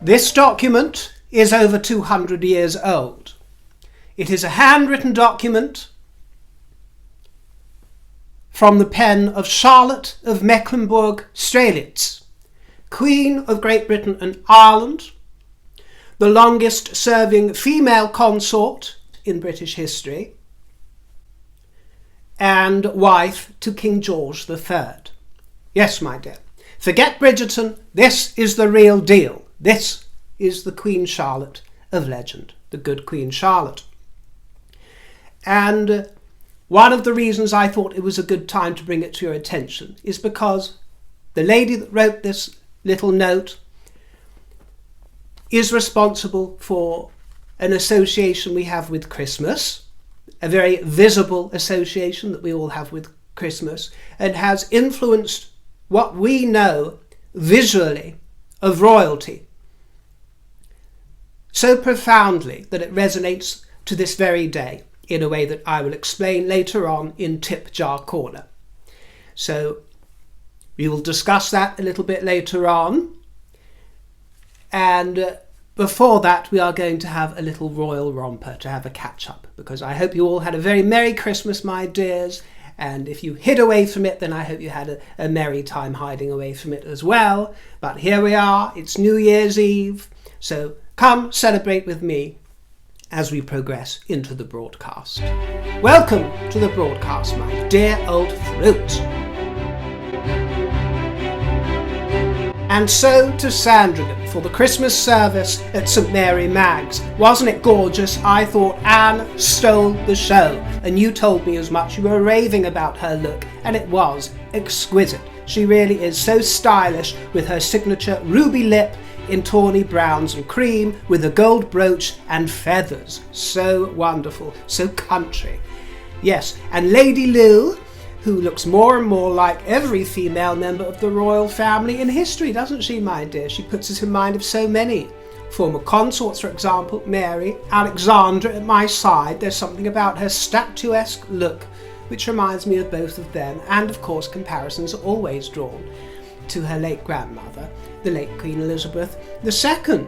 This document is over 200 years old. It is a handwritten document from the pen of Charlotte of Mecklenburg-Strelitz, Queen of Great Britain and Ireland, the longest serving female consort in British history, and wife to King George III. Yes, my dear, forget Bridgerton, this is the real deal. This is the Queen Charlotte of legend, the good Queen Charlotte. And one of the reasons I thought it was a good time to bring it to your attention is because the lady that wrote this little note is responsible for an association we have with Christmas, a very visible association that we all have with Christmas, and has influenced what we know visually of royalty so profoundly that it resonates to this very day in a way that I will explain later on in Tip Jar Corner. So we will discuss that a little bit later on, and before that we are going to have a little royal romper to have a catch-up, because I hope you all had a very Merry Christmas, my dears, and if you hid away from it, then I hope you had a merry time hiding away from it as well. But here we are, it's New Year's Eve, so come celebrate with me as we progress into the broadcast. Welcome to the broadcast, my dear old fruit. And so to Sandringham for the Christmas service at St Mary Mag's. Wasn't it gorgeous? I thought Anne stole the show, and you told me as much. You were raving about her look, and it was exquisite. She really is so stylish with her signature ruby lip in tawny browns and cream with a gold brooch and feathers. So wonderful, so country. Yes, and Lady Lou, who looks more and more like every female member of the royal family in history, doesn't she, my dear? She puts us in mind of so many former consorts, for example, Mary, Alexandra at my side. There's something about her statuesque look which reminds me of both of them, and of course comparisons are always drawn to her late grandmother, the late Queen Elizabeth II.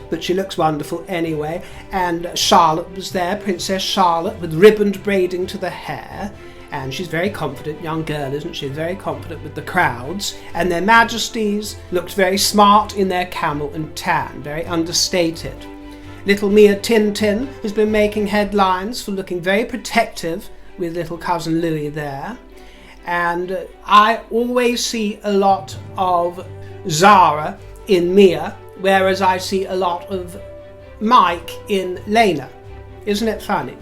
But she looks wonderful anyway, and Charlotte was there, Princess Charlotte, with ribboned braiding to the hair. And she's very confident, young girl, isn't she? Very confident with the crowds. And their majesties looked very smart in their camel and tan, very understated. Little Mia Tintin has been making headlines for looking very protective with little cousin Louis there. And I always see a lot of Zara in Mia, whereas I see a lot of Mike in Lena. Isn't it funny?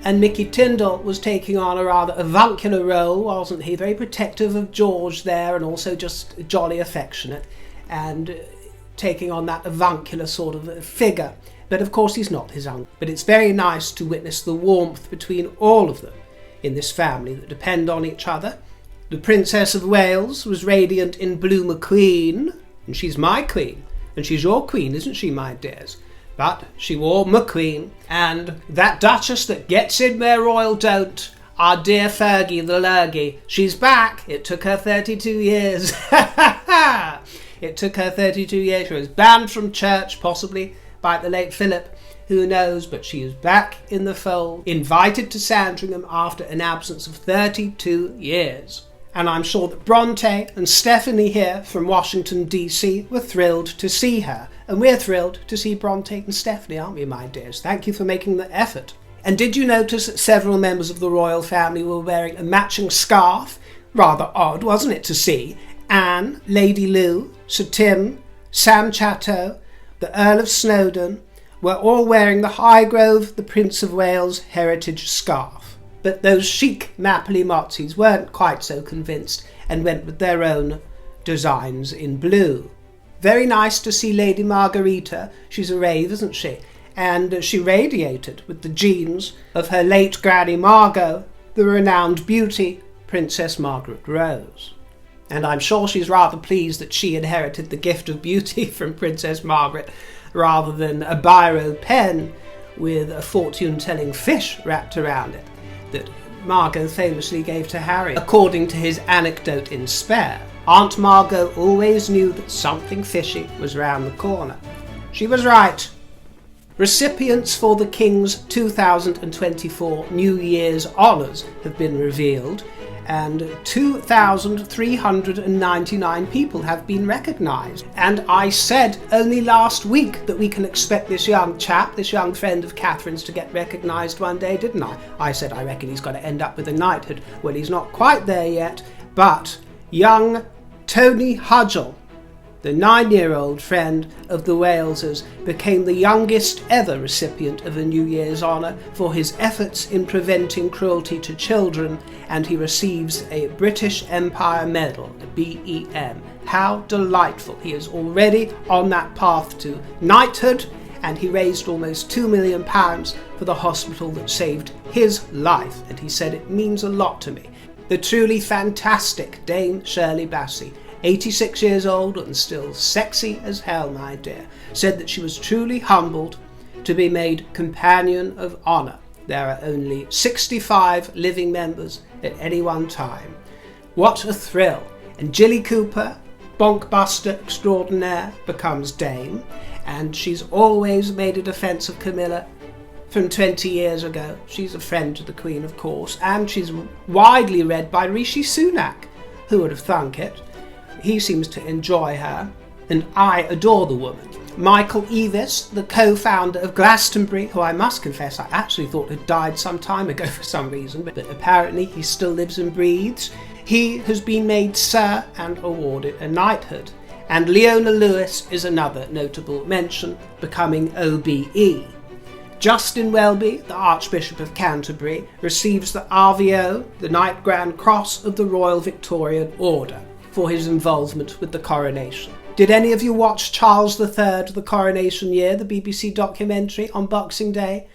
And Mickey Tyndall was taking on a rather avuncular role, wasn't he? Very protective of George there, and also just jolly affectionate, and taking on that avuncular sort of figure. But of course he's not his uncle. But it's very nice to witness the warmth between all of them in this family that depend on each other. The Princess of Wales was radiant in Blue McQueen, and she's my queen, and she's your queen, isn't she, my dears? But she wore McQueen, and that Duchess that gets in where royal don't, our dear Fergie the Lurgy, she's back. It took her 32 years. It took her 32 years. She was banned from church, possibly by the late Philip, who knows, but she is back in the fold, invited to Sandringham after an absence of 32 years. And I'm sure that Bronte and Stephanie here from Washington, D.C. were thrilled to see her. And we're thrilled to see Bronte and Stephanie, aren't we, my dears? Thank you for making the effort. And did you notice that several members of the royal family were wearing a matching scarf? Rather odd, wasn't it, to see? Anne, Lady Lou, Sir Tim, Sam Chatto, the Earl of Snowdon were all wearing the Highgrove, the Prince of Wales heritage scarf. But those chic Napoli Mozzies weren't quite so convinced and went with their own designs in blue. Very nice to see Lady Margarita. She's a rave, isn't she? And she radiated with the genes of her late Granny Margot, the renowned beauty, Princess Margaret Rose. And I'm sure she's rather pleased that she inherited the gift of beauty from Princess Margaret rather than a biro pen with a fortune-telling fish wrapped around it that Margot famously gave to Harry, according to his anecdote in Spare. Aunt Margot always knew that something fishy was round the corner. She was right. Recipients for the King's 2024 New Year's Honours have been revealed, and 2,399 people have been recognised. And I said only last week that we can expect this young chap, this young friend of Catherine's, to get recognised one day, didn't I? I said I reckon he's going to end up with a knighthood. Well, he's not quite there yet, but young Tony Hudgell, the 9-year-old friend of the Walesers, became the youngest ever recipient of a New Year's honour for his efforts in preventing cruelty to children, and he receives a British Empire Medal, a BEM. How delightful. He is already on that path to knighthood, and he raised almost £2 million for the hospital that saved his life, and he said it means a lot to me. The truly fantastic Dame Shirley Bassey, 86 years old and still sexy as hell, my dear, said that she was truly humbled to be made Companion of Honour. There are only 65 living members at any one time. What a thrill. And Jilly Cooper, bonkbuster extraordinaire, becomes Dame, and she's always made a defence of Camilla from 20 years ago. She's a friend to the Queen, of course, and she's widely read by Rishi Sunak. Who would have thunk it? He seems to enjoy her, and I adore the woman. Michael Eavis, the co-founder of Glastonbury, who I must confess I actually thought had died some time ago for some reason, but apparently he still lives and breathes. He has been made Sir and awarded a knighthood. And Leona Lewis is another notable mention, becoming OBE. Justin Welby, the Archbishop of Canterbury, receives the RVO, the Knight Grand Cross of the Royal Victorian Order, for his involvement with the coronation. Did any of you watch Charles III, The Coronation Year, the BBC documentary on Boxing Day?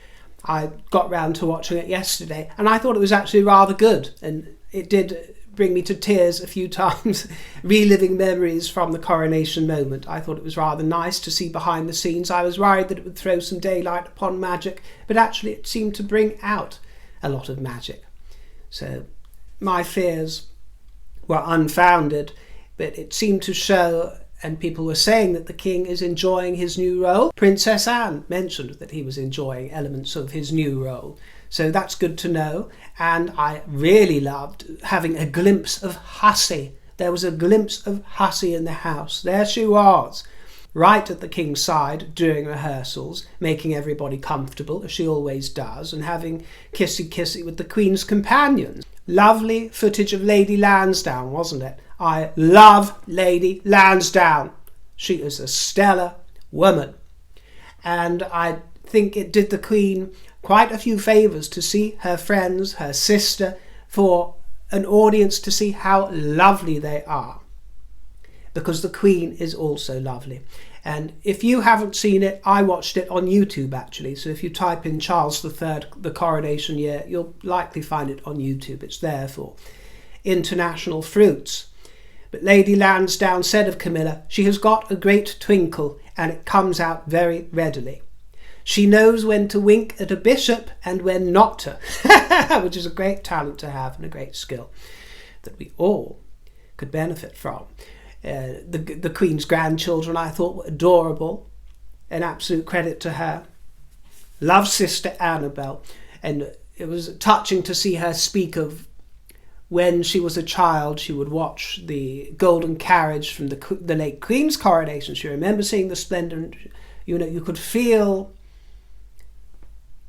I got round to watching it yesterday, and I thought it was actually rather good, and it did bring me to tears a few times, reliving memories from the coronation moment. I thought it was rather nice to see behind the scenes. I was worried that it would throw some daylight upon magic, but actually it seemed to bring out a lot of magic. So my fears were unfounded, but it seemed to show, and people were saying that the king is enjoying his new role. Princess Anne mentioned that he was enjoying elements of his new role, so that's good to know. And I really loved having a glimpse of Hussey. There was a glimpse of Hussey in the house. There she was, right at the king's side during rehearsals, making everybody comfortable, as she always does, and having kissy-kissy with the Queen's companions. Lovely footage of Lady Lansdowne, wasn't it? I love Lady Lansdowne. She is a stellar woman. And I think it did the Queen quite a few favours to see her friends, her sister, for an audience to see how lovely they are. Because the Queen is also lovely. And if you haven't seen it, I watched it on YouTube actually. So if you type in Charles III, The Coronation Year, you'll likely find it on YouTube. It's there for international fruits. But Lady Lansdowne said of Camilla, she has got a great twinkle and it comes out very readily. She knows when to wink at a bishop and when not to, which is a great talent to have and a great skill that we all could benefit from. The Queen's grandchildren I thought were adorable, an absolute credit to her. Love Sister Annabel, and it was touching to see her speak of when she was a child. She would watch the golden carriage from the late Queen's coronation. She remembers seeing the splendour, and you could feel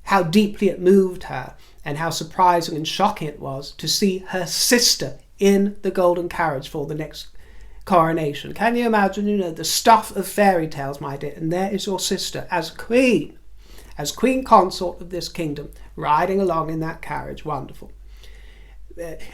how deeply it moved her and how surprising and shocking it was to see her sister in the golden carriage for the next coronation. Can you imagine, the stuff of fairy tales, my dear, and there is your sister as queen consort of this kingdom, riding along in that carriage. Wonderful.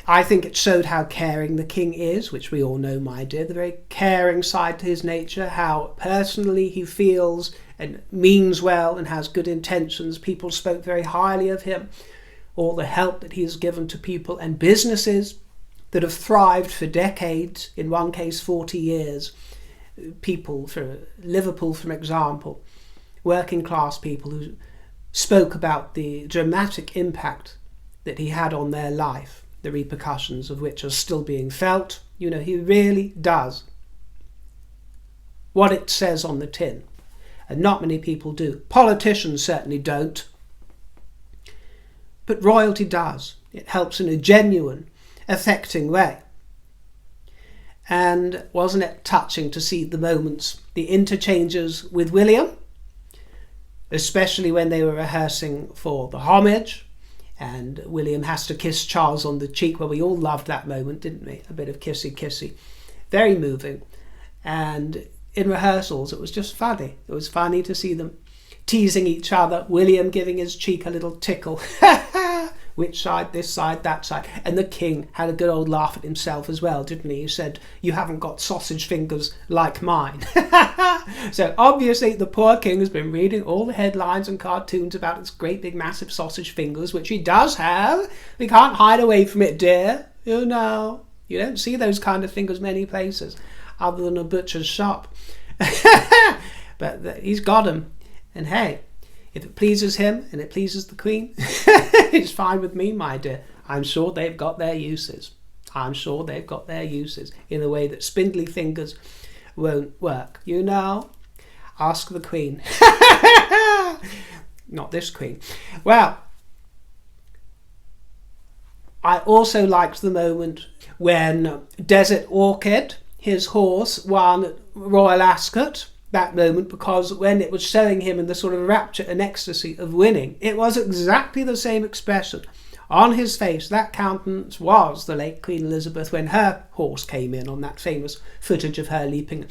I think it showed how caring the king is, which we all know, my dear, the very caring side to his nature, how personally he feels and means well and has good intentions. People spoke very highly of him, all the help that he has given to people and businesses that have thrived for decades, in one case 40 years. People for Liverpool, for example, working class people who spoke about the dramatic impact that he had on their life, the repercussions of which are still being felt. He really does what it says on the tin. and not many people do. Politicians certainly don't. But royalty does. It helps in a genuine, affecting way. And wasn't it touching to see the moments, the interchanges with William, especially when they were rehearsing for the homage, and William has to kiss Charles on the cheek. Well, we all loved that moment, didn't we? A bit of kissy kissy. Very moving. And in rehearsals, it was just funny. It was funny to see them teasing each other, William giving his cheek a little tickle. Which side, this side, that side. And the king had a good old laugh at himself as well, didn't he? He said, "You haven't got sausage fingers like mine." So obviously the poor king has been reading all the headlines and cartoons about his great big massive sausage fingers, which he does have. We can't hide away from it, dear. You know, you don't see those kind of fingers many places other than a butcher's shop. But he's got them. And hey, if it pleases him and it pleases the Queen, it's fine with me, my dear. I'm sure they've got their uses. I'm sure they've got their uses in a way that spindly fingers won't work. You know, ask the Queen. Not this Queen. Well, I also liked the moment when Desert Orchid, his horse, won Royal Ascot. That moment, because when it was showing him in the sort of rapture and ecstasy of winning, it was exactly the same expression on his face. That countenance was the late Queen Elizabeth when her horse came in, on that famous footage of her leaping,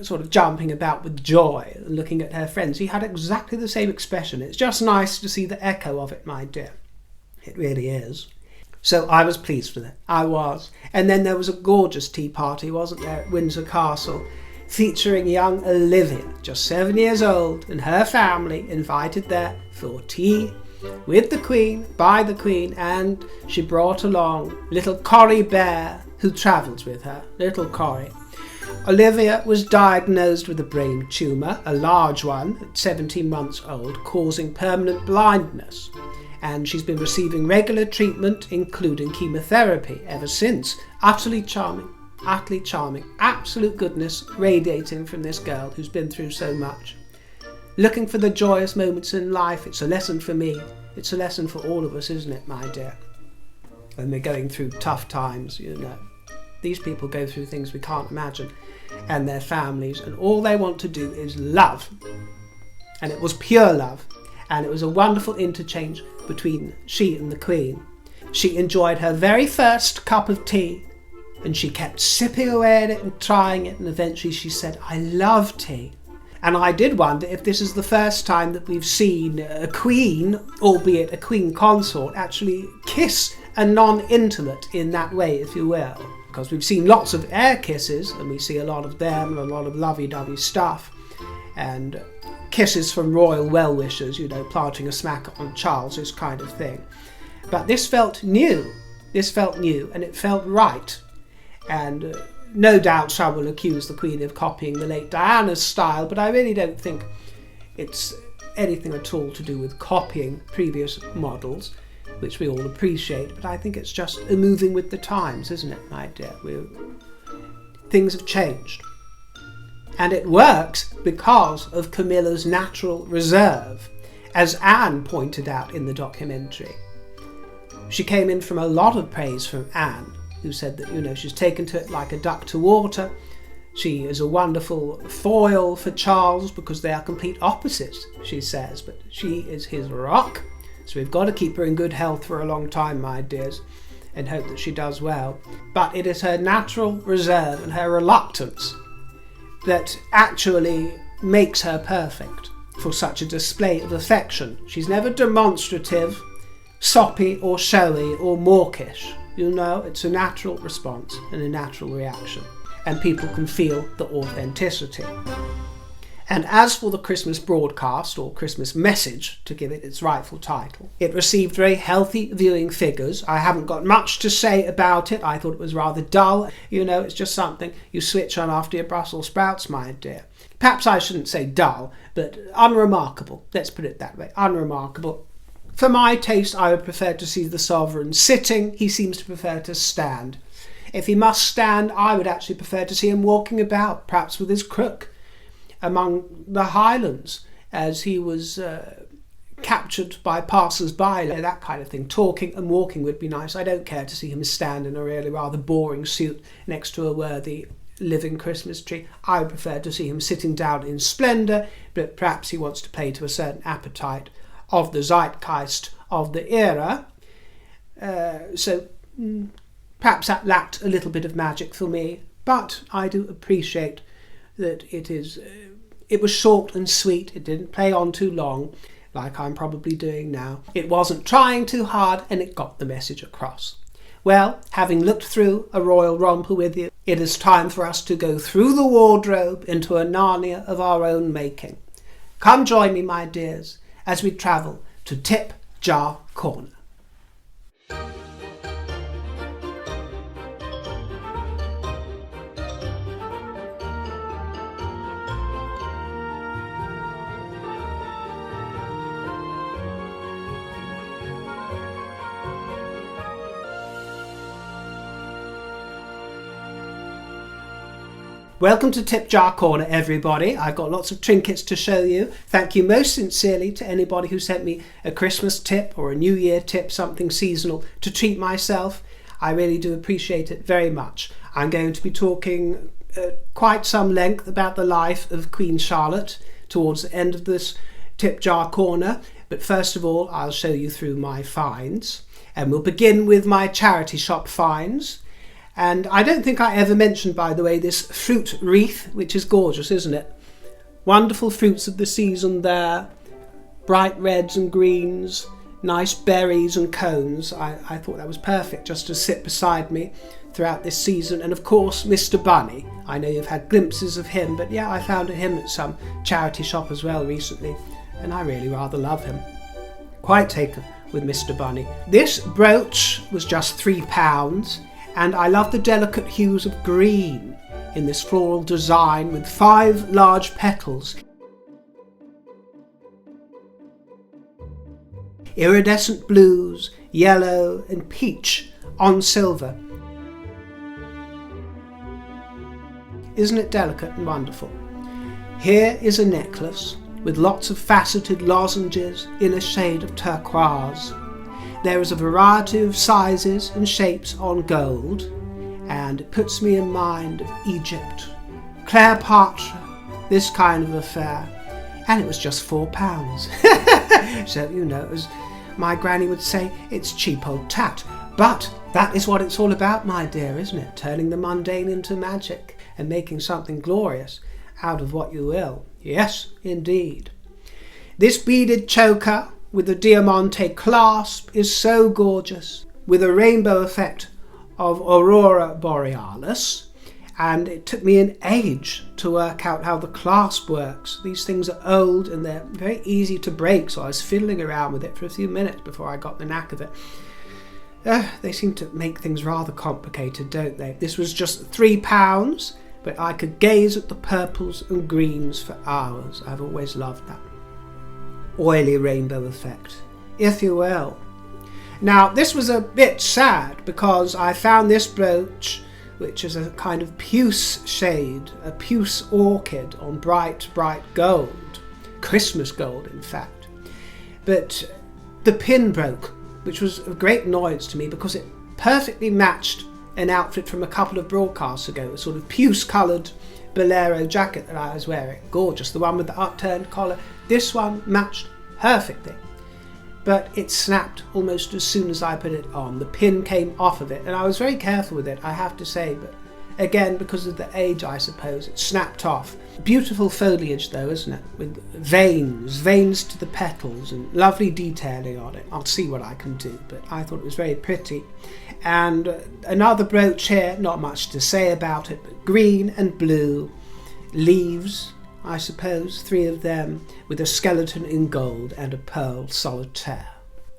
sort of jumping about with joy and looking at her friends. He had exactly the same expression. It's just nice to see the echo of it, my dear. It really is. So I was pleased with it. I was. And then there was a gorgeous tea party, wasn't there, at Windsor Castle, featuring young Olivia, just 7 years old, and her family invited there for tea with the Queen, by the Queen, and she brought along little Corrie Bear, who travels with her, little Corrie. Olivia was diagnosed with a brain tumour, a large one, at 17 months old, causing permanent blindness, and she's been receiving regular treatment, including chemotherapy, ever since. Utterly charming. Absolute goodness radiating from this girl who's been through so much. Looking for the joyous moments in life. It's a lesson for me. It's a lesson for all of us, isn't it, my dear? When we're going through tough times, you know. These people go through things we can't imagine, and their families, and all they want to do is love. And it was pure love, and it was a wonderful interchange between she and the Queen. She enjoyed her very first cup of tea, and she kept sipping away at it and trying it, and eventually she said, "I love tea." And I did wonder if this is the first time that we've seen a queen, albeit a queen consort, actually kiss a non-intimate in that way, if you will. Because we've seen lots of air kisses, and we see a lot of them, and a lot of lovey-dovey stuff, and kisses from royal well-wishers, you know, planting a smack on Charles, this kind of thing. But this felt new. This felt new, and it felt right. And no doubt some will accuse the Queen of copying the late Diana's style, but I really don't think it's anything at all to do with copying previous models, which we all appreciate, but I think it's just a moving with the times, isn't it, my dear? Things have changed. And it works because of Camilla's natural reserve, as Anne pointed out in the documentary. She came in from a lot of praise from Anne, who said that, you know, she's taken to it like a duck to water. She is a wonderful foil for Charles because they are complete opposites, she says, but she is his rock. So we've got to keep her in good health for a long time, my dears, and hope that she does well. But it is her natural reserve and her reluctance that actually makes her perfect for such a display of affection. She's never demonstrative, soppy or showy or mawkish. You know, it's a natural response and a natural reaction, and people can feel the authenticity. And as for the Christmas broadcast, or Christmas message, to give it its rightful title, it received very healthy viewing figures. I haven't got much to say about it. I thought it was rather dull. You know, it's just something you switch on after your Brussels sprouts, my dear. Perhaps I shouldn't say dull, but unremarkable. Let's put it that way. Unremarkable. For my taste, I would prefer to see the sovereign sitting. He seems to prefer to stand. If he must stand, I would actually prefer to see him walking about, perhaps with his crook. among the Highlands as he was captured by passers-by, that kind of thing. Talking and walking would be nice. I don't care to see him stand in a really rather boring suit next to a worthy living Christmas tree. I prefer to see him sitting down in splendour, but perhaps he wants to play to a certain appetite of the zeitgeist of the era. So perhaps that lacked a little bit of magic for me, but I do appreciate that it was short and sweet. It didn't play on too long, like I'm probably doing now. It wasn't trying too hard, and it got the message across. Well, having looked through a royal romper with you, it is time for us to go through the wardrobe into a Narnia of our own making. Come join me, my dears, as we travel to Tip Jar Corner. Welcome to Tip Jar Corner, everybody. I've got lots of trinkets to show you. Thank you most sincerely to anybody who sent me a Christmas tip or a New Year tip, something seasonal to treat myself. I really do appreciate it very much. I'm going to be talking quite some length about the life of Queen Charlotte towards the end of this Tip Jar Corner. But first of all, I'll show you through my finds. And we'll begin with my charity shop finds. And I don't think I ever mentioned, by the way, this fruit wreath, which is gorgeous, isn't it? Wonderful fruits of the season there, bright reds and greens, nice berries and cones. I thought that was perfect just to sit beside me throughout this season. And of course, Mr. Bunny. I know you've had glimpses of him, but yeah, I found him at some charity shop as well recently, and I really rather love him. Quite taken with Mr. Bunny. This brooch was just £3. And I love the delicate hues of green in this floral design with 5 large petals. Iridescent blues, yellow and peach on silver. Isn't it delicate and wonderful? Here is a necklace with lots of faceted lozenges in a shade of turquoise. There is a variety of sizes and shapes on gold, and it puts me in mind of Egypt, Cleopatra, this kind of affair. And it was just £4. So, you know, as my granny would say, it's cheap old tat. But that is what it's all about, my dear, isn't it? Turning the mundane into magic and making something glorious out of what you will. Yes, indeed. This beaded choker with a diamante clasp is so gorgeous, with a rainbow effect of aurora borealis, and it took me an age to work out how the clasp works. These things are old and they're very easy to break, so I was fiddling around with it for a few minutes before I got the knack of it. They seem to make things rather complicated, don't they? This was just £3, but I could gaze at the purples and greens for hours. I've always loved that oily rainbow effect, if you will. Now, this was a bit sad because I found this brooch, which is a kind of puce shade, a puce orchid on bright, bright gold. Christmas gold, in fact. But the pin broke, which was a great annoyance to me because it perfectly matched an outfit from a couple of broadcasts ago, a sort of puce-coloured bolero jacket that I was wearing. Gorgeous, the one with the upturned collar. This one matched perfectly, but it snapped almost as soon as I put it on. The pin came off of it, and I was very careful with it, I have to say, but again, because of the age, I suppose, it snapped off. Beautiful foliage though, isn't it? With veins to the petals and lovely detailing on it. I'll see what I can do, but I thought it was very pretty. And another brooch here, not much to say about it, but green and blue leaves, I suppose, 3 of them, with a skeleton in gold and a pearl solitaire.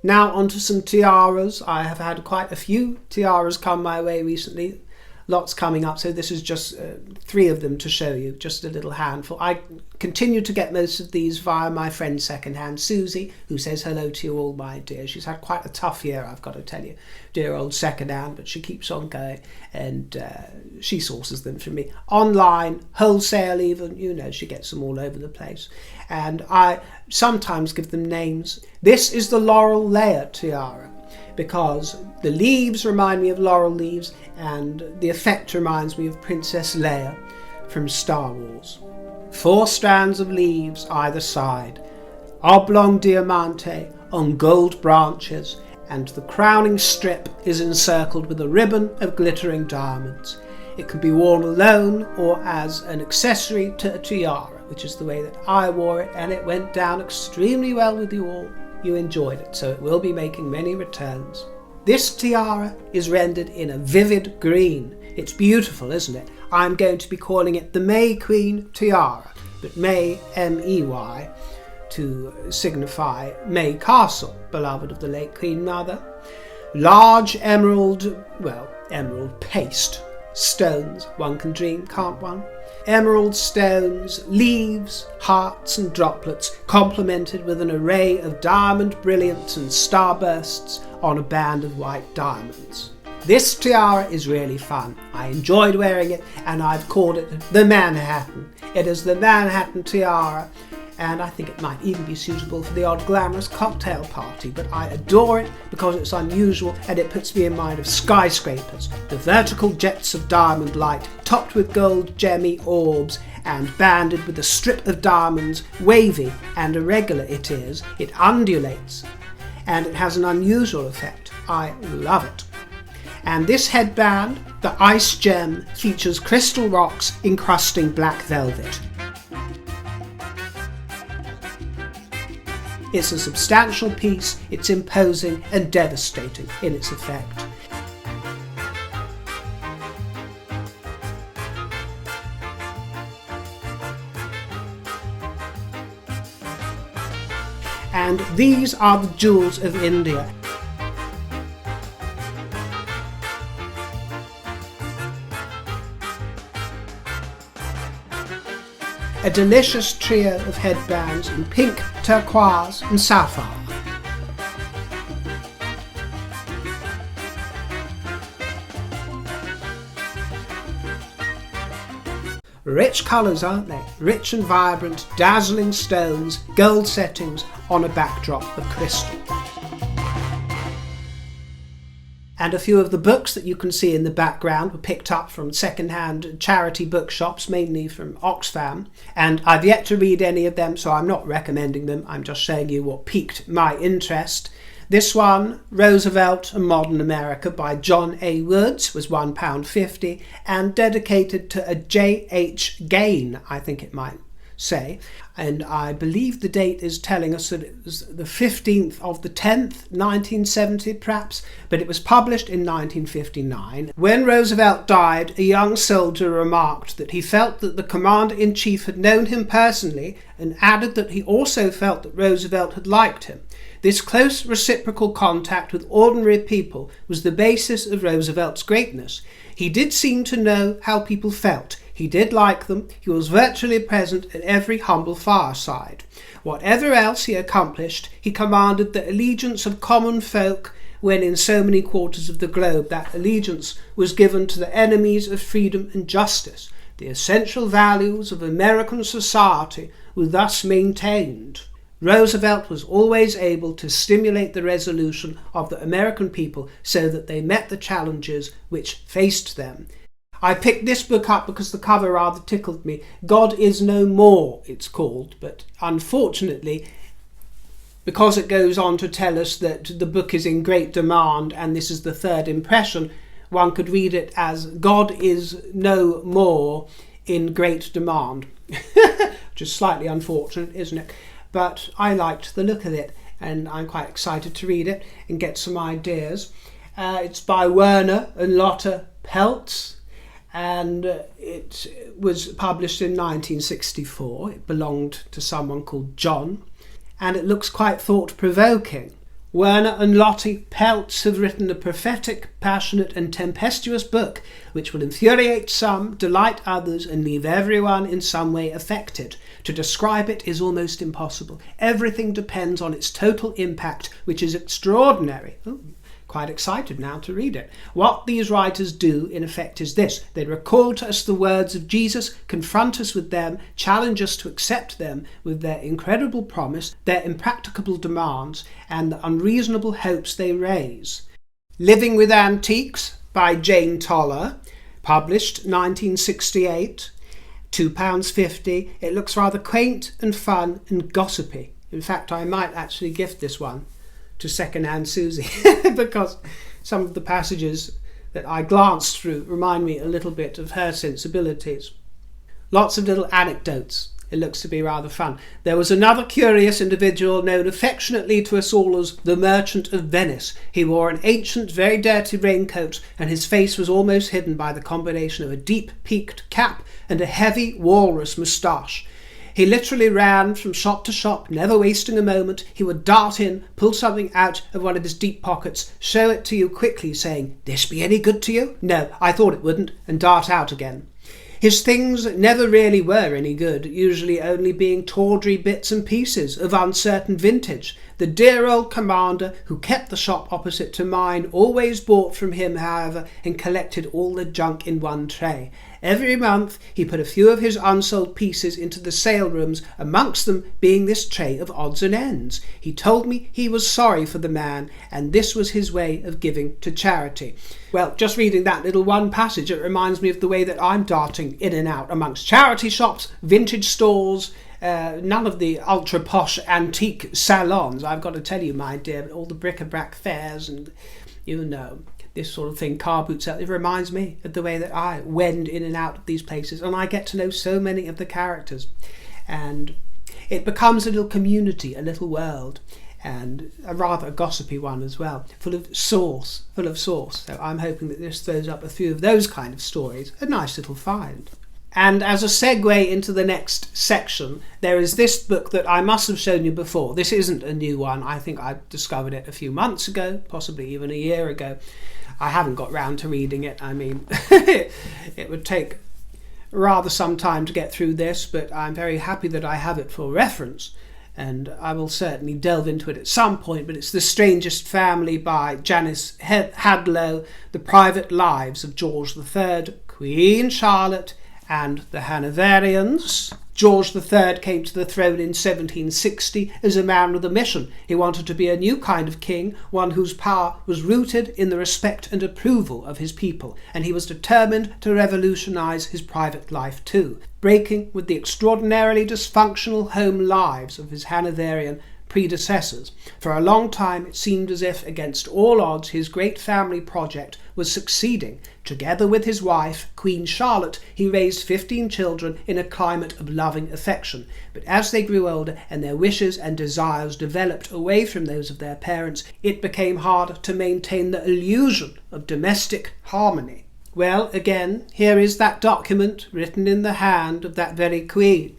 Now onto some tiaras. I have had quite a few tiaras come my way recently. lots coming up, so this is just 3 of them to show you, just a little handful. I continue to get most of these via my friend Secondhand Susie, who says hello to you all, my dear. She's had quite a tough year, I've got to tell you, dear old Secondhand, but she keeps on going, and she sources them for me online, wholesale even, you know, she gets them all over the place, and I sometimes give them names. This is the Laurel Leia tiara, because the leaves remind me of laurel leaves, and the effect reminds me of Princess Leia from Star Wars. 4 strands of leaves either side, oblong diamante on gold branches, and the crowning strip is encircled with a ribbon of glittering diamonds. It can be worn alone or as an accessory to a tiara, which is the way that I wore it, and it went down extremely well with you all. You enjoyed it, so it will be making many returns. This tiara is rendered in a vivid green. It's beautiful, isn't it? I'm going to be calling it the May Queen tiara, but May, M-E-Y, to signify May Castle, beloved of the late Queen Mother. Large emerald paste stones, one can dream, can't one? Emerald stones, leaves, hearts and droplets, complemented with an array of diamond brilliants and starbursts on a band of white diamonds. This tiara is really fun. I enjoyed wearing it, and I've called it the Manhattan. It is the Manhattan tiara, and I think it might even be suitable for the odd glamorous cocktail party, but I adore it because it's unusual and it puts me in mind of skyscrapers, the vertical jets of diamond light, topped with gold gemmy orbs and banded with a strip of diamonds. Wavy and irregular it is, it undulates, and it has an unusual effect. I love it. And this headband, the Ice Gem, features crystal rocks encrusting black velvet. It's a substantial piece, it's imposing and devastating in its effect. And these are the jewels of India. A delicious trio of headbands in pink, turquoise and sapphire. Rich colours, aren't they? Rich and vibrant, dazzling stones, gold settings on a backdrop of crystal. And a few of the books that you can see in the background were picked up from second-hand charity bookshops, mainly from Oxfam. And I've yet to read any of them, so I'm not recommending them. I'm just showing you what piqued my interest. This one, Roosevelt and Modern America by John A. Woods, was £1.50 and dedicated to a J.H. Gain, I think it might say. And I believe the date is telling us that it was the 15th of the 10th, 1970 perhaps, but it was published in 1959. When Roosevelt died, a young soldier remarked that he felt that the commander-in-chief had known him personally, and added that he also felt that Roosevelt had liked him. This close reciprocal contact with ordinary people was the basis of Roosevelt's greatness. He did seem to know how people felt. He did like them. He was virtually present at every humble fireside. Whatever else he accomplished, he commanded the allegiance of common folk when in so many quarters of the globe that allegiance was given to the enemies of freedom and justice. The essential values of American society were thus maintained. Roosevelt was always able to stimulate the resolution of the American people so that they met the challenges which faced them. I picked this book up because the cover rather tickled me. God is No More, it's called, but unfortunately, because it goes on to tell us that the book is in great demand and this is the third impression, one could read it as God is no more in great demand. Which is slightly unfortunate, isn't it? But I liked the look of it and I'm quite excited to read it and get some ideas. It's by Werner and Lotte Peltz, and it was published in 1964. It belonged to someone called John, and it looks quite thought-provoking. Werner and Lottie Peltz have written a prophetic, passionate and tempestuous book which will infuriate some, delight others and leave everyone in some way affected. To describe it is almost impossible. Everything depends on its total impact, which is extraordinary. Ooh, quite excited now to read it. What these writers do, in effect, is this. They recall to us the words of Jesus, confront us with them, challenge us to accept them with their incredible promise, their impracticable demands, and the unreasonable hopes they raise. Living with Antiques by Jane Toller, published 1968, £2.50. It looks rather quaint and fun and gossipy. In fact, I might actually gift this one to second-hand Susie because some of the passages that I glanced through remind me a little bit of her sensibilities. Lots of little anecdotes. It looks to be rather fun. There was another curious individual known affectionately to us all as the Merchant of Venice. He wore an ancient, very dirty raincoat, and his face was almost hidden by the combination of a deep peaked cap and a heavy walrus moustache. He literally ran from shop to shop, never wasting a moment. He would dart in, pull something out of one of his deep pockets, show it to you quickly, saying, "This be any good to you?" "No, I thought it wouldn't," and dart out again. His things never really were any good, usually only being tawdry bits and pieces of uncertain vintage. The dear old commander, who kept the shop opposite to mine, always bought from him, however, and collected all the junk in one tray. Every month he put a few of his unsold pieces into the sale rooms, amongst them being this tray of odds and ends. He told me he was sorry for the man, and this was his way of giving to charity. Well, just reading that little one passage, it reminds me of the way that I'm darting in and out amongst charity shops, vintage stores, none of the ultra-posh antique salons, I've got to tell you, my dear, but all the bric-a-brac fairs and, you know, this sort of thing, car boots out. It reminds me of the way that I wend in and out of these places, and I get to know so many of the characters. And it becomes a little community, a little world, and a rather gossipy one as well, full of sauce. So I'm hoping that this throws up a few of those kind of stories. A nice little find. And as a segue into the next section, there is this book that I must have shown you before. This isn't a new one. I think I discovered it a few months ago, possibly even a year ago. I haven't got round to reading it. I mean, it would take rather some time to get through this, but I'm very happy that I have it for reference, and I will certainly delve into it at some point. But it's The Strangest Family by Janice Hadlow, The Private Lives of George III, Queen Charlotte, and the Hanoverians. George III came to the throne in 1760 as a man with a mission. He wanted to be a new kind of king, one whose power was rooted in the respect and approval of his people, and he was determined to revolutionise his private life too, breaking with the extraordinarily dysfunctional home lives of his Hanoverian predecessors. For a long time it seemed as if, against all odds, his great family project was succeeding. Together with his wife, Queen Charlotte, he raised 15 children in a climate of loving affection. But as they grew older and their wishes and desires developed away from those of their parents, it became hard to maintain the illusion of domestic harmony. Well, again, here is that document written in the hand of that very queen.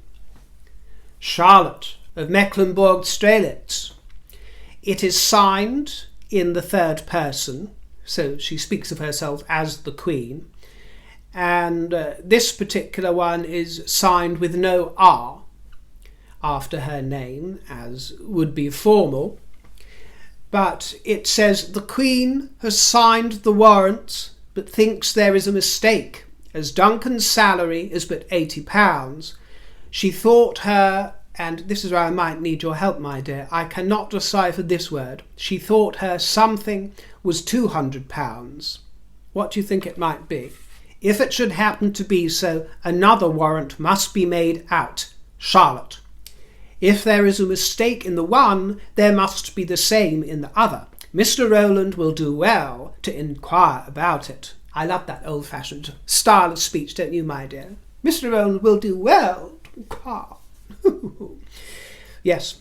Charlotte of Mecklenburg-Strelitz. It is signed in the third person, so she speaks of herself as the Queen, and this particular one is signed with no R after her name, as would be formal, but it says, "The Queen has signed the warrant, but thinks there is a mistake, as Duncan's salary is but £80. She thought her," and this is where I might need your help, my dear, I cannot decipher this word. "She thought her something was £200. What do you think it might be? If it should happen to be so, another warrant must be made out. Charlotte. If there is a mistake in the one, there must be the same in the other. Mr. Rowland will do well to inquire about it." I love that old-fashioned style of speech, don't you, my dear? Mr. Rowland will do well to inquire. Yes,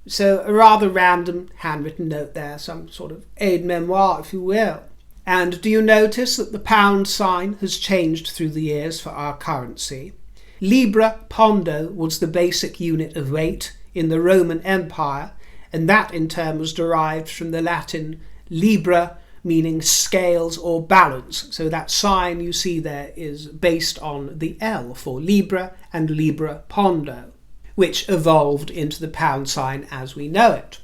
so a rather random handwritten note there, some sort of aide-memoire, if you will. And do you notice that the pound sign has changed through the years for our currency? Libra pondo was the basic unit of weight in the Roman Empire, and that in turn was derived from the Latin libra, meaning scales or balance. So that sign you see there is based on the L for Libra and Libra Pondo, which evolved into the pound sign as we know it.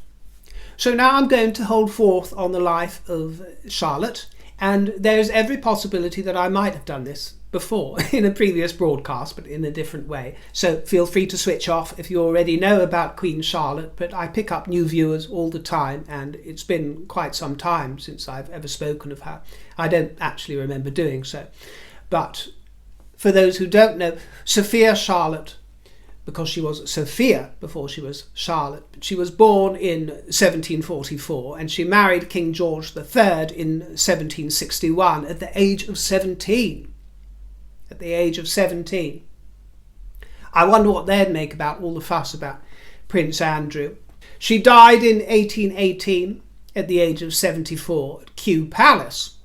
So now I'm going to hold forth on the life of Charlotte, and there's every possibility that I might have done this before in a previous broadcast, but in a different way. So feel free to switch off if you already know about Queen Charlotte, but I pick up new viewers all the time, and it's been quite some time since I've ever spoken of her. I don't actually remember doing so. But for those who don't know, Sophia Charlotte, because she was Sophia before she was Charlotte, but she was born in 1744, and she married King George III in 1761 at the age of 17. At the age of 17. I wonder what they'd make about all the fuss about Prince Andrew. She died in 1818 at the age of 74 at Kew Palace,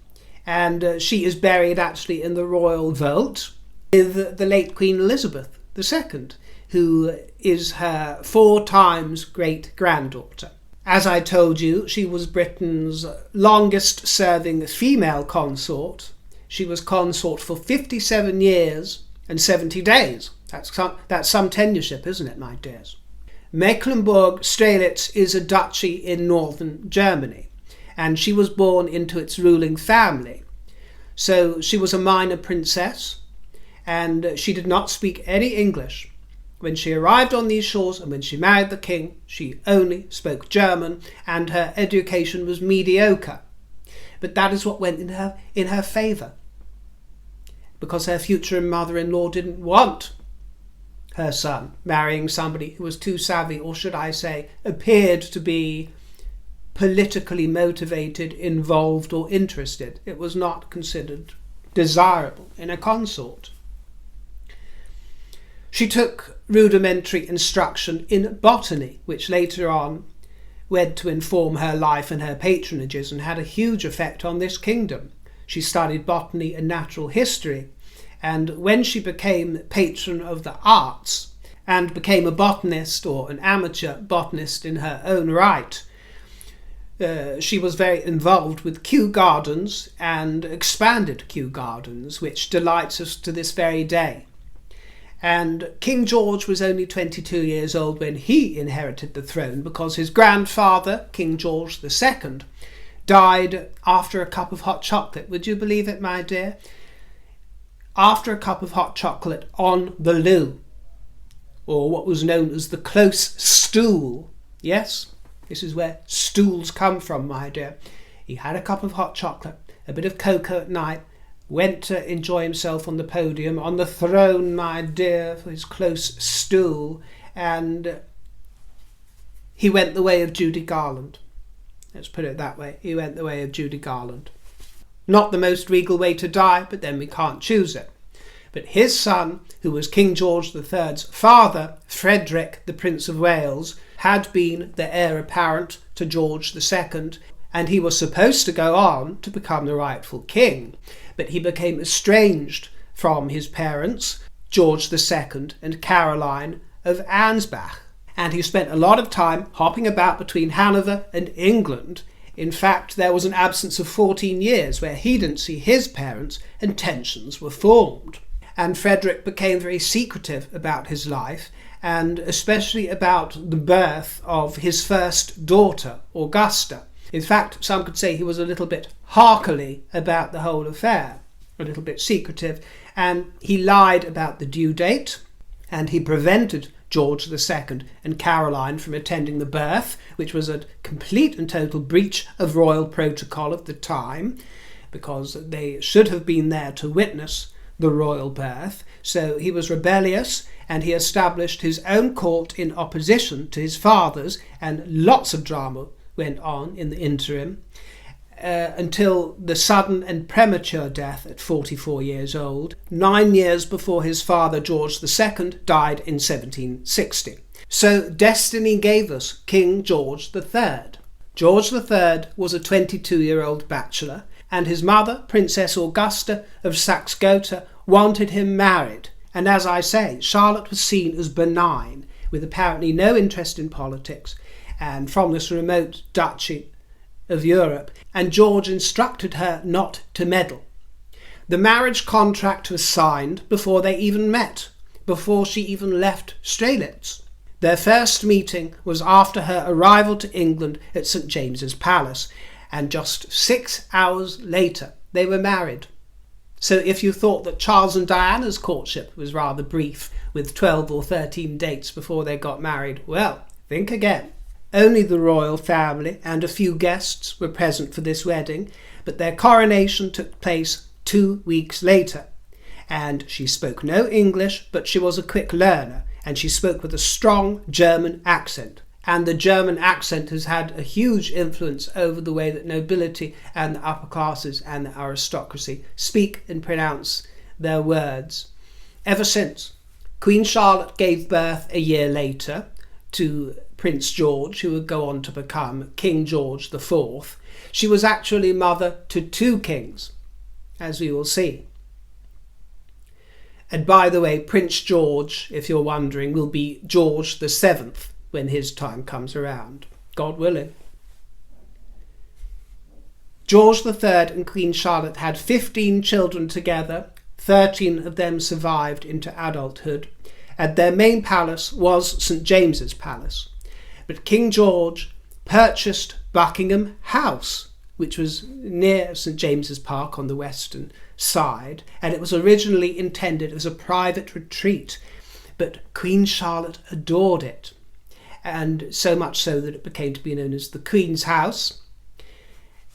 and she is buried actually in the royal vault with the late Queen Elizabeth II, who is her 4 times great-granddaughter. As I told you, she was Britain's longest-serving female consort. She was consort for 57 years and 70 days. That's some tenureship, isn't it, my dears? Mecklenburg-Strelitz is a duchy in northern Germany, and she was born into its ruling family. So she was a minor princess, and she did not speak any English. When she arrived on these shores and when she married the king, she only spoke German, and her education was mediocre. But that is what went in her favour, because her future mother-in-law didn't want her son marrying somebody who was too savvy, or should I say, appeared to be politically motivated, involved or interested. It was not considered desirable in a consort. She took rudimentary instruction in botany, which later on went to inform her life and her patronages and had a huge effect on this kingdom. She studied botany and natural history, and when she became patron of the arts and became a botanist or an amateur botanist in her own right, she was very involved with Kew Gardens and expanded Kew Gardens, which delights us to this very day. And King George was only 22 years old when he inherited the throne, because his grandfather, King George II, died after a cup of hot chocolate. Would you believe it, my dear? After a cup of hot chocolate on the loo, or what was known as the close stool. Yes, this is where stools come from, my dear. He had a cup of hot chocolate, a bit of cocoa at night, went to enjoy himself on the podium, on the throne, my dear, for his close stool, and he went the way of Judy Garland. Let's put it that way. He went the way of Judy Garland. Not the most regal way to die, but then we can't choose it. But his son, who was King George III's father, Frederick, the Prince of Wales, had been the heir apparent to George II, and he was supposed to go on to become the rightful king. But he became estranged from his parents, George II and Caroline of Ansbach, and he spent a lot of time hopping about between Hanover and England. In fact, there was an absence of 14 years where he didn't see his parents, and tensions were formed. And Frederick became very secretive about his life, and especially about the birth of his first daughter, Augusta. In fact, some could say he was a little bit harkily about the whole affair, a little bit secretive, and he lied about the due date, and he prevented George II and Caroline from attending the birth, which was a complete and total breach of royal protocol of the time, because they should have been there to witness the royal birth. So he was rebellious, and he established his own court in opposition to his father's, and lots of drama went on in the interim, until the sudden and premature death at 44 years old, 9 years before his father George II died in 1760. So destiny gave us King George III. George III was a 22-year-old bachelor, and his mother, Princess Augusta of Saxe-Gotha, wanted him married. And as I say, Charlotte was seen as benign, with apparently no interest in politics, and from this remote duchy of Europe, and George instructed her not to meddle. The marriage contract was signed before they even met, before she even left Strelitz. Their first meeting was after her arrival to England at St. James's Palace, and just 6 hours later they were married. So if you thought that Charles and Diana's courtship was rather brief, with 12 or 13 dates before they got married, well, think again. Only the royal family and a few guests were present for this wedding, but their coronation took place 2 weeks later. And she spoke no English, but she was a quick learner, and she spoke with a strong German accent. And the German accent has had a huge influence over the way that nobility and the upper classes and the aristocracy speak and pronounce their words. Ever since, Queen Charlotte gave birth a year later to Prince George, who would go on to become King George IV. She was actually mother to 2 kings, as we will see. And by the way, Prince George, if you're wondering, will be George VII when his time comes around, God willing. George III and Queen Charlotte had 15 children together. 13 of them survived into adulthood, and their main palace was St. James's Palace. But King George purchased Buckingham House, which was near St. James's Park on the western side, and it was originally intended as a private retreat, but Queen Charlotte adored it, and so much so that it became to be known as the Queen's House.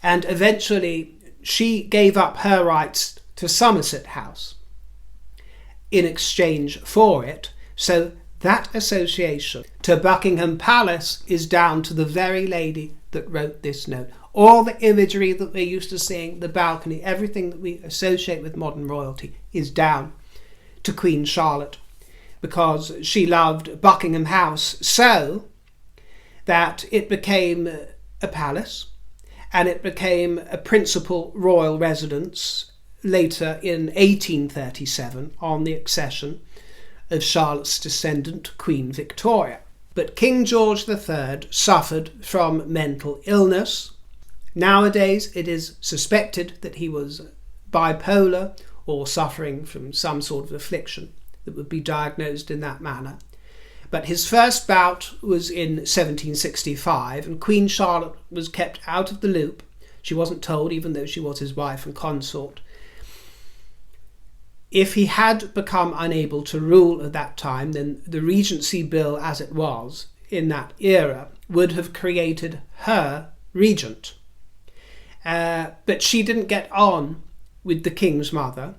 And eventually she gave up her rights to Somerset House in exchange for it, so that association to Buckingham Palace is down to the very lady that wrote this note. All the imagery that we're used to seeing, the balcony, everything that we associate with modern royalty is down to Queen Charlotte, because she loved Buckingham House so that it became a palace, and it became a principal royal residence later in 1837 on the accession of Charlotte's descendant, Queen Victoria. But King George III suffered from mental illness. Nowadays it is suspected that he was bipolar or suffering from some sort of affliction that would be diagnosed in that manner. But his first bout was in 1765, and Queen Charlotte was kept out of the loop. She wasn't told, even though she was his wife and consort. If he had become unable to rule at that time, then the Regency Bill as it was in that era would have created her regent. But she didn't get on with the king's mother,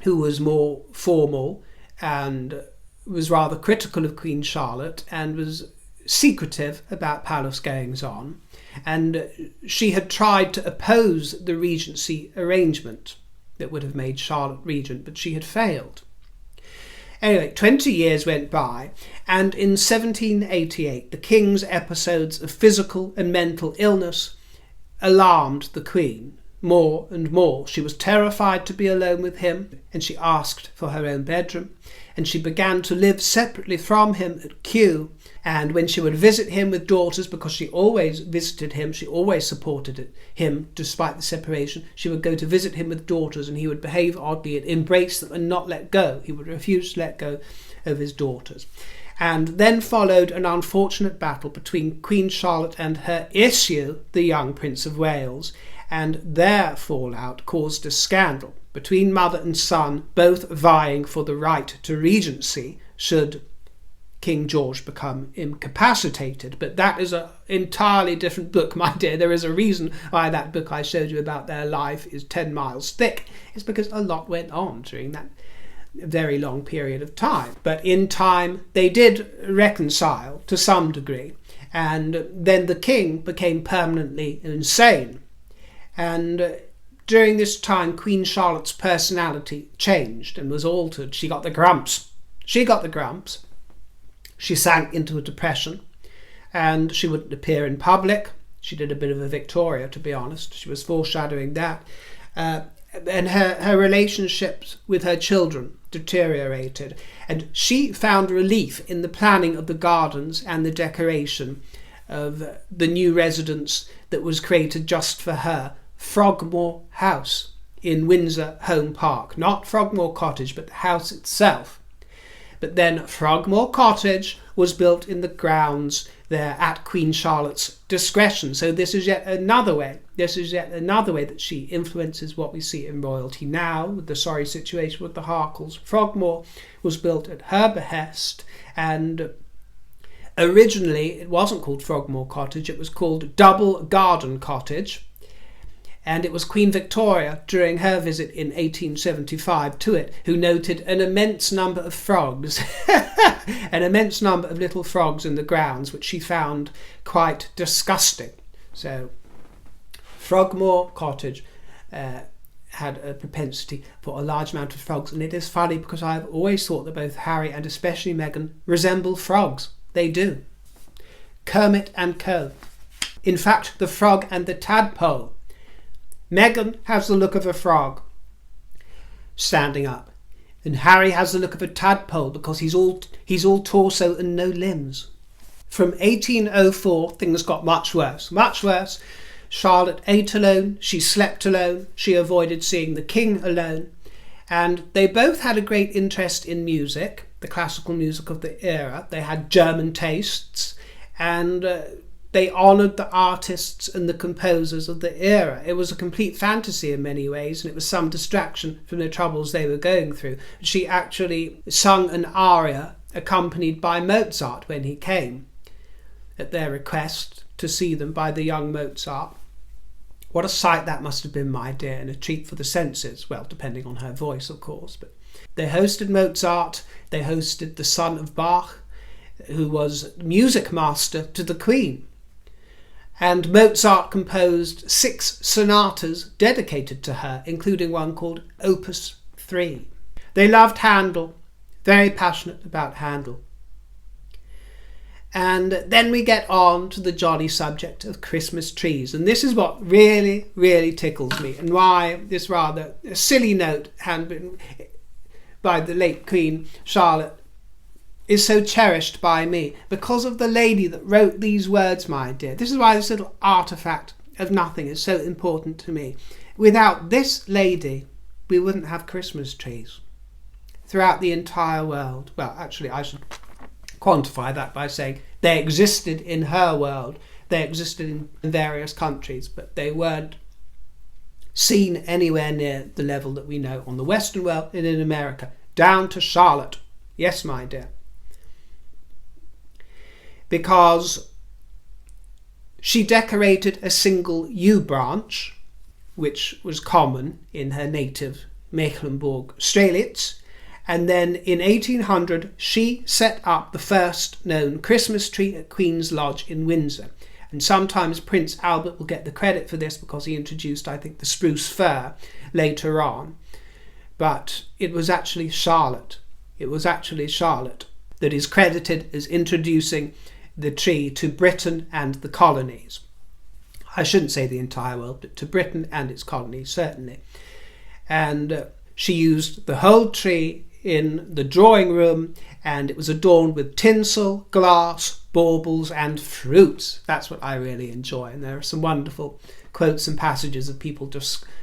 who was more formal and was rather critical of Queen Charlotte and was secretive about palace goings on. And she had tried to oppose the regency arrangement that would have made Charlotte regent, but she had failed. Anyway, 20 years went by, and in 1788 the king's episodes of physical and mental illness alarmed the Queen more and more. She was terrified to be alone with him, and she asked for her own bedroom, and she began to live separately from him at Kew. And when she would visit him with daughters, because she always visited him, she always supported him despite the separation, she would go to visit him with daughters, and he would behave oddly and embrace them and not let go. He would refuse to let go of his daughters. And then followed an unfortunate battle between Queen Charlotte and her issue, the young Prince of Wales, and their fallout caused a scandal between mother and son, both vying for the right to regency should King George become incapacitated. But that is an entirely different book, my dear. There is a reason why that book I showed you about their life is 10 miles thick. It's because a lot went on during that very long period of time. But in time they did reconcile to some degree, and then the king became permanently insane. And during this time Queen Charlotte's personality changed and was altered. She got the grumps. She sank into a depression, and she wouldn't appear in public. She did a bit of a Victoria, to be honest. She was foreshadowing that. And her relationships with her children deteriorated. And she found relief in the planning of the gardens and the decoration of the new residence that was created just for her, Frogmore House in Windsor Home Park. Not Frogmore Cottage, but the house itself. But then Frogmore Cottage was built in the grounds there at Queen Charlotte's discretion. So this is yet another way. This is yet another way that she influences what we see in royalty now, with the sorry situation with the Harkles. Frogmore was built at her behest, and originally it wasn't called Frogmore Cottage, it was called Double Garden Cottage. And it was Queen Victoria, during her visit in 1875 to it, who noted an immense number of frogs, an immense number of little frogs in the grounds, which she found quite disgusting. So Frogmore Cottage had a propensity for a large amount of frogs. And it is funny because I've always thought that both Harry and especially Meghan resemble frogs. They do. Kermit and Co. In fact, the frog and the tadpole. Meghan has the look of a frog standing up, and Harry has the look of a tadpole because he's all torso and no limbs. From 1804 things got much worse. Charlotte ate alone, she slept alone, she avoided seeing the king alone, and they both had a great interest in music, the classical music of the era. They had German tastes, and they honoured the artists and the composers of the era. It was a complete fantasy in many ways, and it was some distraction from the troubles they were going through. She actually sung an aria accompanied by Mozart when he came, at their request, to see them by the young Mozart. What a sight that must have been, my dear, and a treat for the senses, well, depending on her voice, of course. But they hosted Mozart, they hosted the son of Bach, who was music master to the Queen. And Mozart composed 6 sonatas dedicated to her, including one called Opus 3. They loved Handel, very passionate about Handel. And then we get on to the jolly subject of Christmas trees. And this is what really, really tickles me, and why this rather silly note handwritten by the late Queen Charlotte is so cherished by me, because of the lady that wrote these words, my dear. This is why this little artefact of nothing is so important to me. Without this lady, we wouldn't have Christmas trees throughout the entire world. Well, actually, I should quantify that by saying they existed in her world. They existed in various countries, but they weren't seen anywhere near the level that we know on the Western world and in America. Down to Charlotte. Yes, my dear. Because she decorated a single yew branch, which was common in her native Mecklenburg-Strelitz, and then in 1800 she set up the first known Christmas tree at Queen's Lodge in Windsor. And sometimes Prince Albert will get the credit for this because he introduced, I think, the spruce fir later on. But it was actually Charlotte. It was actually Charlotte that is credited as introducing the tree to Britain and the colonies. I shouldn't say the entire world, but to Britain and its colonies, certainly. And she used the whole tree in the drawing room, and it was adorned with tinsel, glass, baubles and fruits. That's what I really enjoy. And there are some wonderful quotes and passages of people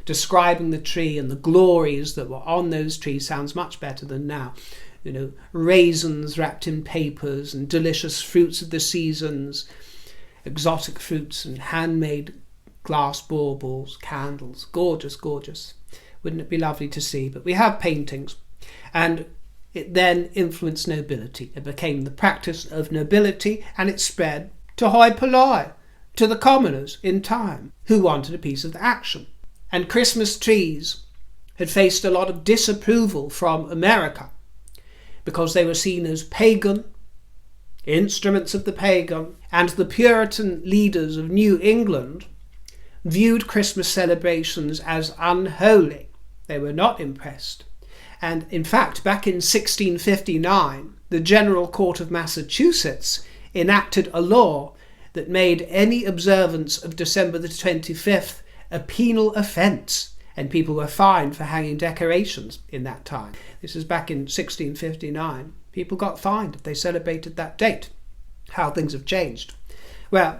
describing the tree, and the glories that were on those trees sounds much better than now. You know, raisins wrapped in papers and delicious fruits of the seasons, exotic fruits and handmade glass baubles, candles. Gorgeous, gorgeous. Wouldn't it be lovely to see? But we have paintings. And it then influenced nobility. It became the practice of nobility, and it spread to hoi polloi, to the commoners in time, who wanted a piece of the action. And Christmas trees had faced a lot of disapproval from America, because they were seen as pagan, instruments of the pagan, and the Puritan leaders of New England viewed Christmas celebrations as unholy. They were not impressed. And in fact, back in 1659, the General Court of Massachusetts enacted a law that made any observance of December the 25th a penal offence, and people were fined for hanging decorations in that time. This is back in 1659. People got fined if they celebrated that date. How things have changed. Well,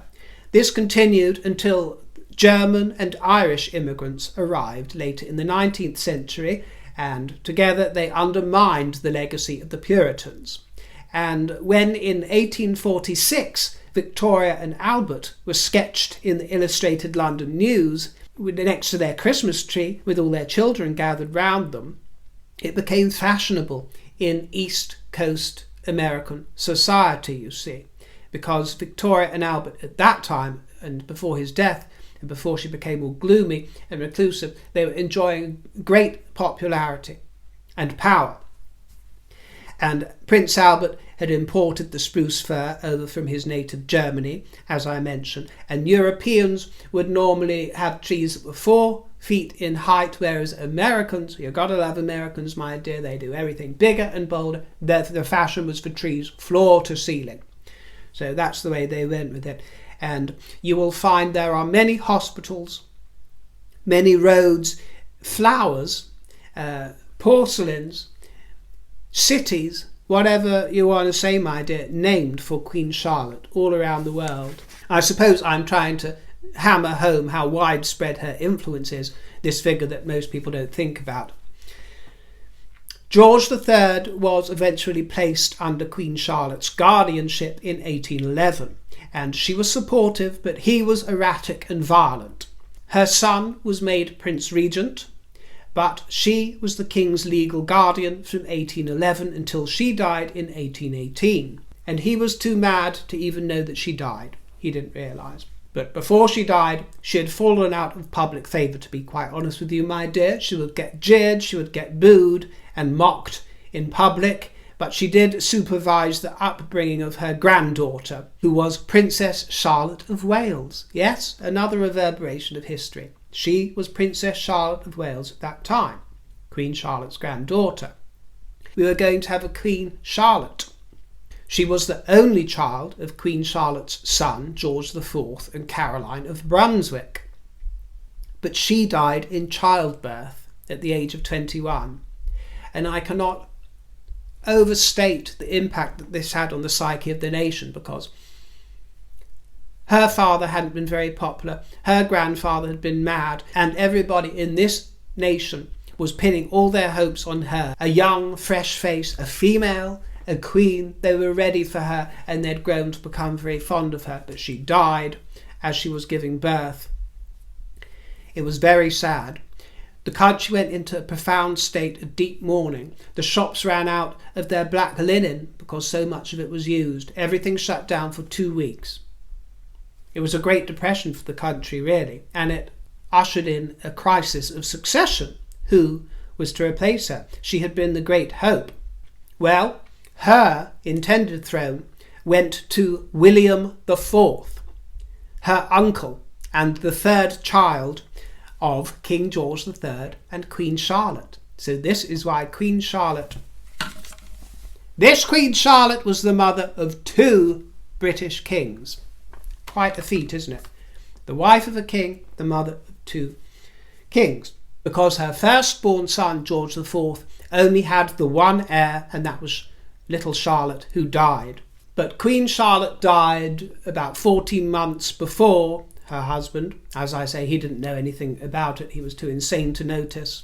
this continued until German and Irish immigrants arrived later in the 19th century, and together they undermined the legacy of the Puritans. And when in 1846 Victoria and Albert were sketched in the Illustrated London News next to their Christmas tree with all their children gathered round them, it became fashionable in East Coast American society, you see, because Victoria and Albert at that time, and before his death, and before she became all gloomy and reclusive, they were enjoying great popularity and power. And Prince Albert had imported the spruce fir over from his native Germany, as I mentioned, and Europeans would normally have trees that were 4 feet in height, whereas Americans, you've got to love Americans, my dear, they do everything bigger and bolder. The fashion was for trees floor to ceiling. So that's the way they went with it. And you will find there are many hospitals, many roads, flowers, porcelains, cities, whatever you want to say, my dear, named for Queen Charlotte all around the world. I suppose I'm trying to hammer home how widespread her influence is, this figure that most people don't think about. George III was eventually placed under Queen Charlotte's guardianship in 1811, and she was supportive, but he was erratic and violent. Her son was made Prince Regent, but she was the king's legal guardian from 1811 until she died in 1818. And he was too mad to even know that she died. He didn't realise. But before she died, she had fallen out of public favour, to be quite honest with you, my dear. She would get jeered, she would get booed and mocked in public, but she did supervise the upbringing of her granddaughter, who was Princess Charlotte of Wales. Yes, another reverberation of history. She was Princess Charlotte of Wales at that time, Queen Charlotte's granddaughter. We were going to have a Queen Charlotte. She was the only child of Queen Charlotte's son, George IV, and Caroline of Brunswick. But she died in childbirth at the age of 21. And I cannot overstate the impact that this had on the psyche of the nation, because her father hadn't been very popular, her grandfather had been mad, and everybody in this nation was pinning all their hopes on her. A young, fresh face, a female, a queen. They were ready for her, and they'd grown to become very fond of her. But she died as she was giving birth. It was very sad. The country went into a profound state of deep mourning. The shops ran out of their black linen because so much of it was used. Everything shut down for 2 weeks. It was a great depression for the country, really, and it ushered in a crisis of succession. Who was to replace her? She had been the great hope. Well, her intended throne went to William IV, her uncle and the third child of King George III and Queen Charlotte. So this is why Queen Charlotte was the mother of 2 British kings. Quite a feat, isn't it? The wife of a king, the mother of 2 kings. Because her firstborn son, George IV, only had the one heir, and that was little Charlotte, who died. But Queen Charlotte died about 14 months before her husband. As I say, he didn't know anything about it. He was too insane to notice.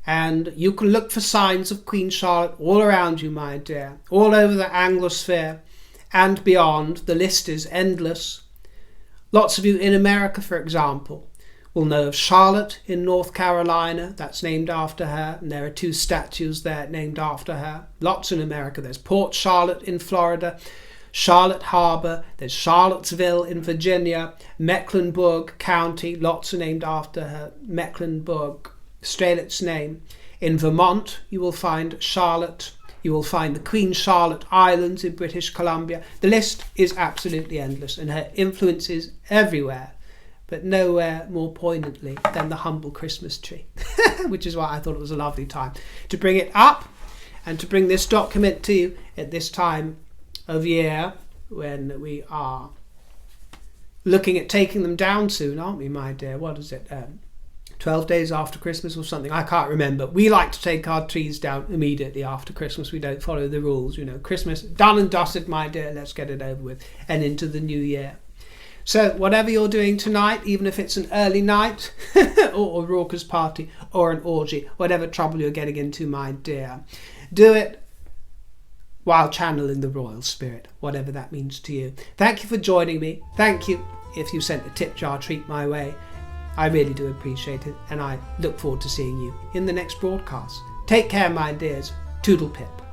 And you can look for signs of Queen Charlotte all around you, my dear, all over the Anglosphere and beyond. The list is endless. Lots of you in America, for example, will know of Charlotte in North Carolina. That's named after her, and there are 2 statues there named after her. Lots in America. There's Port Charlotte in Florida, Charlotte Harbor, there's Charlottesville in Virginia, Mecklenburg County, lots are named after her. Mecklenburg, Strelitz name. In Vermont, you will find Charlotte. You will find the Queen Charlotte Islands in British Columbia. The list is absolutely endless, and her influence is everywhere, but nowhere more poignantly than the humble Christmas tree, which is why I thought it was a lovely time to bring it up and to bring this document to you at this time of year when we are looking at taking them down soon, aren't we, my dear? What is it? 12 days after Christmas or something? I can't remember. We like to take our trees down immediately after Christmas. We don't follow the rules, you know. Christmas, done and dusted, my dear. Let's get it over with and into the new year. So whatever you're doing tonight, even if it's an early night or a raucous party or an orgy, whatever trouble you're getting into, my dear, do it while channeling the royal spirit, whatever that means to you. Thank you for joining me. Thank you if you sent a tip jar treat my way. I really do appreciate it, and I look forward to seeing you in the next broadcast. Take care, my dears. Toodle pip.